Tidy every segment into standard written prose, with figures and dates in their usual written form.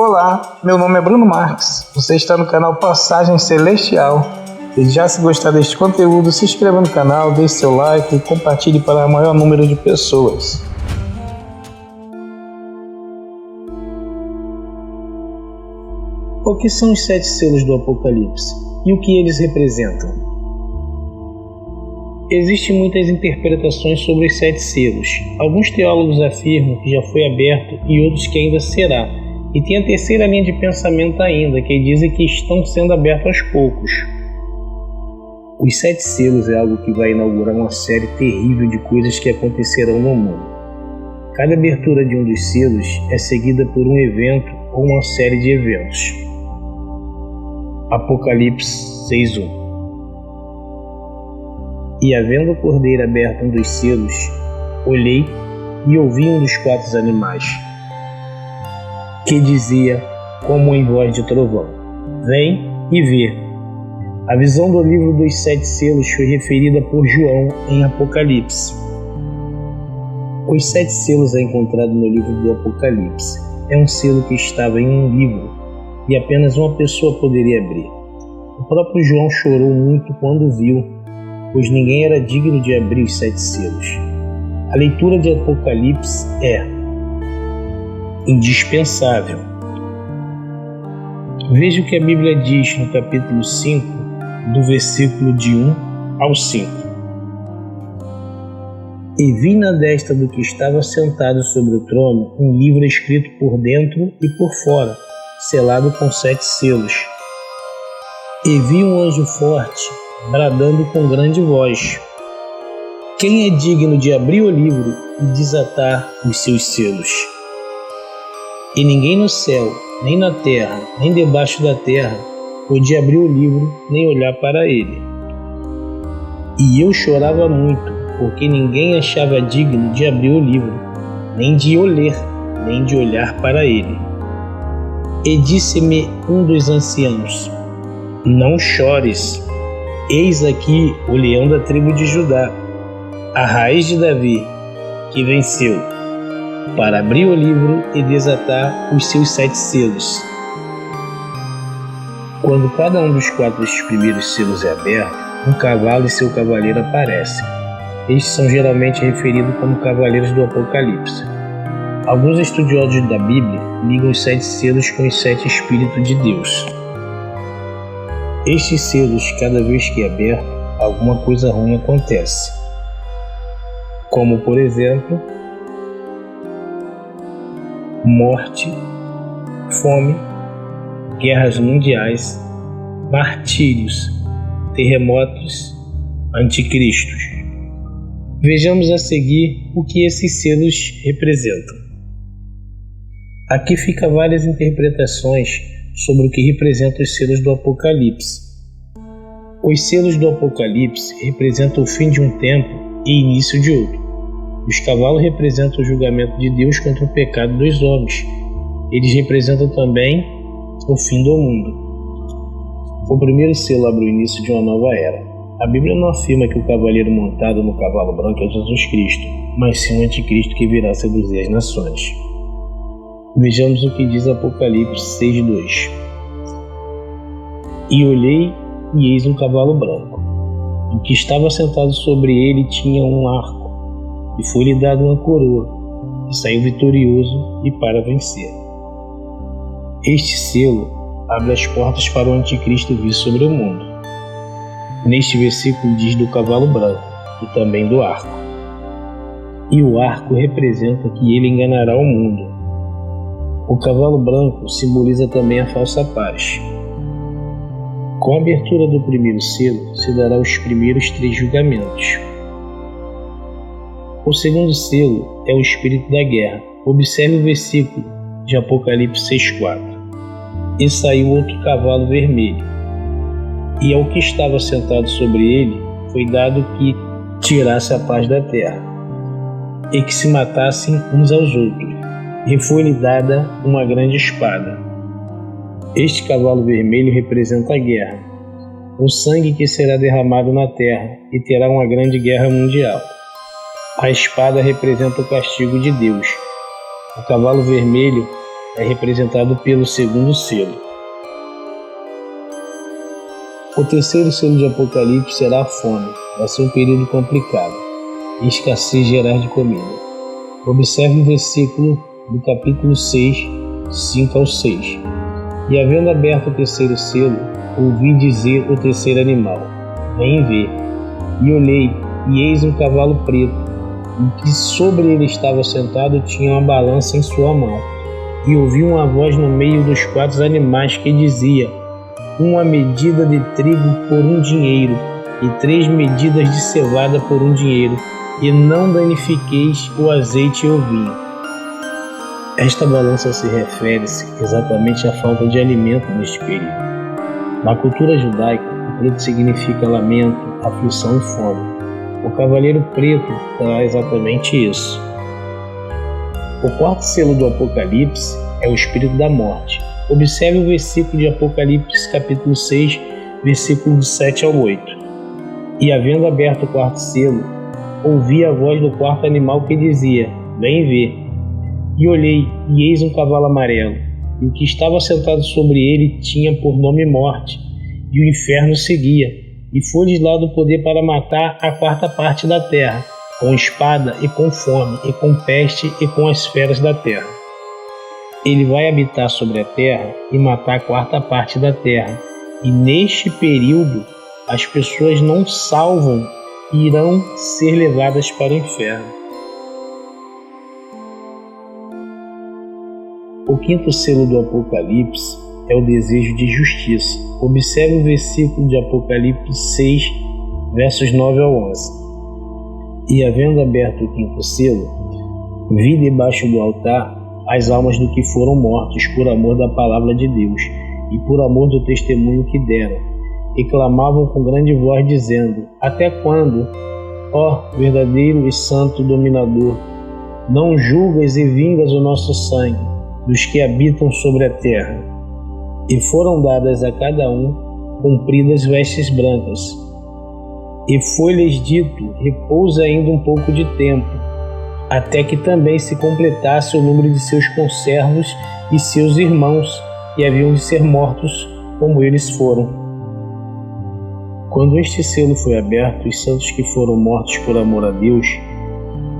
Olá, meu nome é Bruno Marques, você está no canal Passagem Celestial. E já se gostar deste conteúdo, se inscreva no canal, deixe seu like e compartilhe para o maior número de pessoas. O que são os 7 selos do Apocalipse e o que eles representam? Existem muitas interpretações sobre os 7 selos. Alguns teólogos afirmam que já foi aberto e outros que ainda será. E tem a terceira linha de pensamento ainda, que dizem que estão sendo abertos aos poucos. Os 7 selos é algo que vai inaugurar uma série terrível de coisas que acontecerão no mundo. Cada abertura de um dos selos é seguida por um evento ou uma série de eventos. Apocalipse 6:1. E havendo o cordeiro aberto um dos selos, olhei e ouvi um dos 4 animais, que dizia, como em voz de trovão: vem e vê. A visão do livro dos 7 selos foi referida por João em Apocalipse. Os 7 selos é encontrado no livro do Apocalipse. É um selo que estava em um livro e apenas uma pessoa poderia abrir. O próprio João chorou muito quando viu, pois ninguém era digno de abrir os 7 selos. A leitura de Apocalipse é indispensável. Veja o que a Bíblia diz no capítulo 5, do versículo de 1 ao 5. E vi na destra do que estava sentado sobre o trono um livro escrito por dentro e por fora, selado com 7 selos. E vi um anjo forte, bradando com grande voz: quem é digno de abrir o livro e desatar os seus selos? E ninguém no céu, nem na terra, nem debaixo da terra, podia abrir o livro, nem olhar para ele. E eu chorava muito, porque ninguém achava digno de abrir o livro, nem de o ler, nem de olhar para ele. E disse-me um dos anciãos: não chores. Eis aqui o leão da tribo de Judá, a raiz de Davi, que venceu, para abrir o livro e desatar os seus 7 selos. Quando cada um dos 4 primeiros selos é aberto, um cavalo e seu cavaleiro aparecem. Estes são geralmente referidos como cavaleiros do Apocalipse. Alguns estudiosos da Bíblia ligam os 7 selos com os 7 Espíritos de Deus. Estes selos, cada vez que é aberto, alguma coisa ruim acontece. Como, por exemplo, morte, fome, guerras mundiais, martírios, terremotos, anticristos. Vejamos a seguir o que esses selos representam. Aqui ficam várias interpretações sobre o que representam os selos do Apocalipse. Os selos do Apocalipse representam o fim de um tempo e início de outro. Os cavalos representam o julgamento de Deus contra o pecado dos homens. Eles representam também o fim do mundo. O primeiro selo abre o início de uma nova era. A Bíblia não afirma que o cavaleiro montado no cavalo branco é Jesus Cristo, mas sim o anticristo que virá seduzir as nações. Vejamos o que diz Apocalipse 6:2. E olhei, e eis um cavalo branco. O que estava sentado sobre ele tinha um arco, e foi-lhe dado uma coroa, e saiu vitorioso e para vencer. Este selo abre as portas para o anticristo vir sobre o mundo. Neste versículo diz do cavalo branco e também do arco. E o arco representa que ele enganará o mundo. O cavalo branco simboliza também a falsa paz. Com a abertura do primeiro selo, se dará os primeiros 3 julgamentos. O segundo selo é o espírito da guerra. Observe o versículo de Apocalipse 6:4. E saiu outro cavalo vermelho, e ao que estava sentado sobre ele foi dado que tirasse a paz da terra, e que se matassem uns aos outros, e foi-lhe dada uma grande espada. Este cavalo vermelho representa a guerra, o sangue que será derramado na terra, e terá uma grande guerra mundial. A espada representa o castigo de Deus. O cavalo vermelho é representado pelo segundo selo. O terceiro selo de Apocalipse será a fome. Vai ser um período complicado e escassez geral de comida. Observe o versículo do capítulo 6, 5 ao 6. E havendo aberto o terceiro selo, ouvi dizer o terceiro animal: vem ver. E olhei, e eis um cavalo preto, e que sobre ele estava sentado tinha uma balança em sua mão. E ouvi uma voz no meio dos 4 animais que dizia: uma medida de trigo por 1 dinheiro, e 3 medidas de cevada por 1 dinheiro, e não danifiqueis o azeite e o vinho. Esta balança se refere-se exatamente à falta de alimento neste período. Na cultura judaica, o preto significa lamento, aflição e fome. O cavaleiro preto terá exatamente isso. O quarto selo do Apocalipse é o espírito da morte. Observe o versículo de Apocalipse capítulo 6, versículos 7 ao 8. E havendo aberto o quarto selo, ouvi a voz do quarto animal que dizia: vem ver. E olhei, e eis um cavalo amarelo, e o que estava sentado sobre ele tinha por nome Morte, e o inferno seguia, e foi-lhes dado o poder para matar a 4ª parte da terra, com espada e com fome, e com peste e com as feras da terra. Ele vai habitar sobre a terra e matar a 4ª parte da terra, e neste período as pessoas não salvam e irão ser levadas para o inferno. O quinto selo do Apocalipse é o desejo de justiça. Observe o versículo de Apocalipse 6, versos 9 ao 11. E havendo aberto o quinto selo, vi debaixo do altar as almas do que foram mortos por amor da palavra de Deus e por amor do testemunho que deram, e clamavam com grande voz, dizendo: até quando, ó verdadeiro e santo dominador, não julgas e vingas o nosso sangue dos que habitam sobre a terra? E foram dadas a cada um compridas vestes brancas. E foi-lhes dito: repousa ainda um pouco de tempo, até que também se completasse o número de seus conservos e seus irmãos, que haviam de ser mortos como eles foram. Quando este selo foi aberto, os santos que foram mortos por amor a Deus,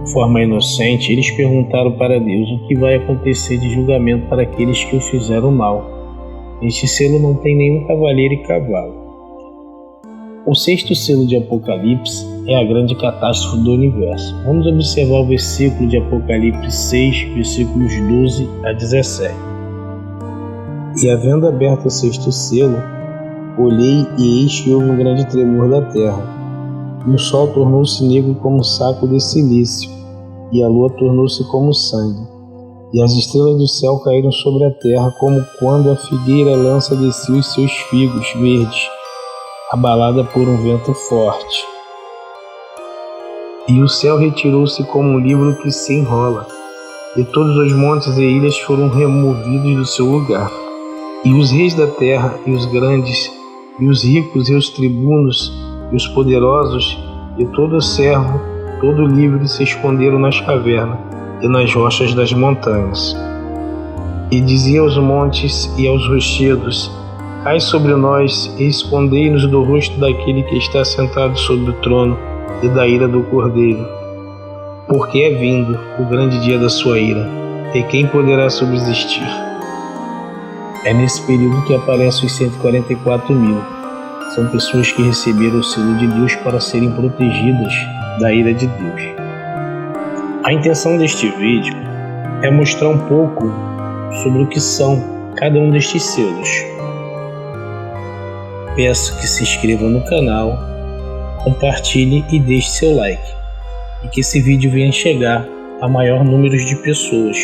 de forma inocente, eles perguntaram para Deus o que vai acontecer de julgamento para aqueles que o fizeram mal. Este selo não tem nenhum cavaleiro e cavalo. O sexto selo de Apocalipse é a grande catástrofe do universo. Vamos observar o versículo de Apocalipse 6, versículos 12 a 17. E havendo aberto o sexto selo, olhei e eis que houve um grande tremor da terra. E o sol tornou-se negro como saco de cilício, e a lua tornou-se como sangue. E as estrelas do céu caíram sobre a terra, como quando a figueira lança de si os seus figos verdes, abalada por um vento forte. E o céu retirou-se como um livro que se enrola, e todos os montes e ilhas foram removidos do seu lugar. E os reis da terra, e os grandes, e os ricos, e os tribunos, e os poderosos, e todo servo, todo livre se esconderam nas cavernas e nas rochas das montanhas. E dizia aos montes e aos rochedos: cai sobre nós e escondei-nos do rosto daquele que está sentado sobre o trono e da ira do Cordeiro. Porque é vindo o grande dia da sua ira, e quem poderá subsistir? É nesse período que aparecem os 144 mil. São pessoas que receberam o selo de Deus para serem protegidas da ira de Deus. A intenção deste vídeo é mostrar um pouco sobre o que são cada um destes selos. Peço que se inscreva no canal, compartilhe e deixe seu like, e que esse vídeo venha chegar a maior número de pessoas.